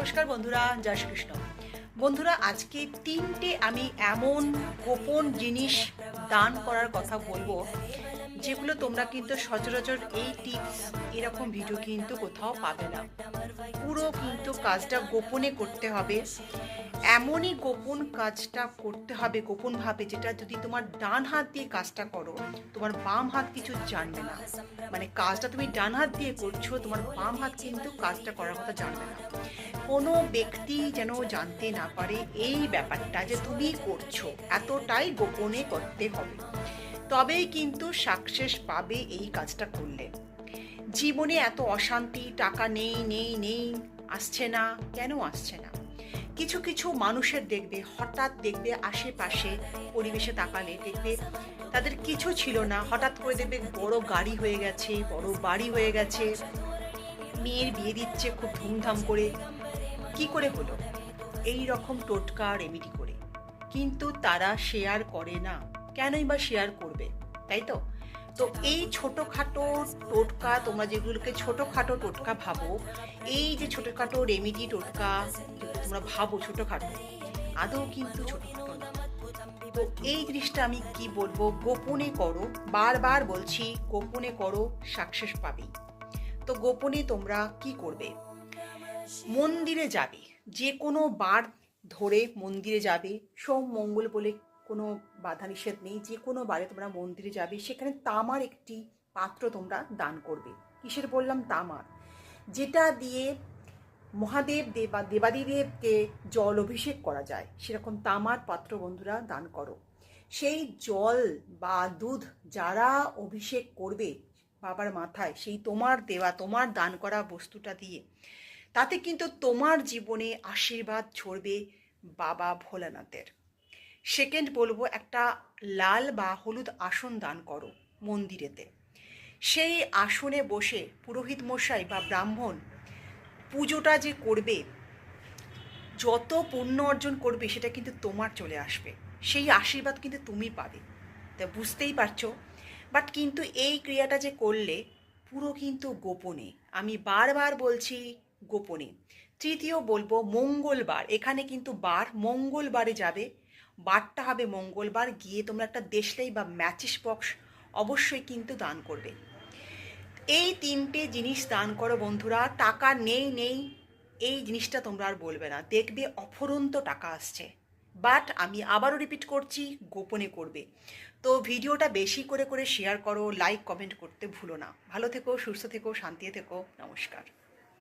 নমস্কার বন্ধুরা, জয় শ্রীকৃষ্ণ। বন্ধুরা, আজকে তিনটে আমি এমন গোপন জিনিস দান করার কথা বলবো যেগুলো তোমরা কিন্তু সচরাচর এই টিপস এরকম ভিডিও কিন্তু কোথাও পাবে না। পুরো কিন্তু কাজটা গোপনে করতে হবে। এমনই গোপন কাজটা করতে হবে গোপনভাবে, যেটা যদি তোমার ডান হাত দিয়ে কাজটা করো, তোমার বাম হাত কিছু জানবে না। মানে কাজটা তুমি ডান হাত দিয়ে করছো, তোমার বাম হাত কিন্তু কাজটা করার কথা জানবে না। কোনো ব্যক্তি যেন জানতে না পারে এই ব্যাপারটা যে তুমি করছো, এতটাই গোপনে করতে হবে। তবেই কিন্তু সাকসেস পাবে এই কাজটা করলে। জীবনে এত অশান্তি, টাকা নেই নেই নেই, আসছে না, কেন আসছে না? কিছু কিছু মানুষের হঠাৎ দেখবে আশেপাশে পরিবেশে তাকালে দেখবে তাদের কিছু ছিল না, হঠাৎ করে দেখবে বড় গাড়ি হয়ে গেছে, বড় বাড়ি হয়ে গেছে, মেয়ের বিয়ে দিচ্ছে খুব ধুমধাম করে। কি করে হলো? এই রকম টোটকা রেমেডি করে। কিন্তু তারা শেয়ার করে না। কেনই বা শেয়ার করবে, তাই তো? তো এই ছোটোখাটো টোটকা, তোমরা যেগুলোকে ছোটোখাটো টোটকা ভাবো, এই যে ছোটোখাটো রেমেডি টোটকা তোমরা ভাবো ছোটোখাটো, আদৌ কিন্তু ছোটোখাটো না। তো এই জিনিসটা আমি কি বলবো, গোপনে করো। বারবার বলছি, গোপনে করো, সাকসেস পাবেই। তো গোপনে তোমরা কি করবে? মন্দিরে যাবে, যে কোনো বার ধরে মন্দিরে যাবে। সোম মঙ্গল বলে কোনো বাধা নিষেধ নেই, যে কোনো বারে তোমরা মন্দিরে যাবে। সেখানে তামার একটি পাত্র তোমরা দান করবে। কিসের বললাম? তামার, যেটা দিয়ে মহাদেব দেবাদিদেবকে জল অভিষেক করা যায়, সেরকম তামার পাত্র বন্ধুরা দান করো। সেই জল বা দুধ যারা অভিষেক করবে বাবার মাথায়, সেই তোমার দেওয়া, তোমার দান করা বস্তুটা দিয়ে, তাতে কিন্তু তোমার জীবনে আশীর্বাদ ঝরবে বাবা ভোলানাথের। সেকেন্ড বলবো, একটা লাল বা হলুদ আসন দান করো মন্দিরেতে। সেই আসনে বসে পুরোহিত মশাই বা ব্রাহ্মণ পুজোটা যে করবে, যত পুণ্য অর্জন করবে সেটা কিন্তু তোমার চলে আসবে, সেই আশীর্বাদ কিন্তু তুমি পাবে। তা বুঝতেই পারছো। বাট কিন্তু এই ক্রিয়াটা যে করলে পুরো কিন্তু গোপনে, আমি বারবার বলছি গোপনে। তৃতীয় বলবো মঙ্গলবার, এখানে কিন্তু বার মঙ্গলবারে যাবে, বারটা হবে মঙ্গলবার, গিয়ে তোমরা একটা দেশলাই বা ম্যাচিস বক্স অবশ্যই কিন্তু দান করবে। এই তিনটে জিনিস দান করো বন্ধুরা। টাকা নেই নেই এই জিনিসটা তোমরা আর বলবে না, দেখবে অফুরন্ত টাকা আসছে। বাট আমি আবারও রিপিট করছি, গোপনে করবে। তো ভিডিওটা বেশি করে করে শেয়ার করো, লাইক কমেন্ট করতে ভুলো না। ভালো থেকো, সুস্থ থেকো, শান্তিতে থেকো। নমস্কার।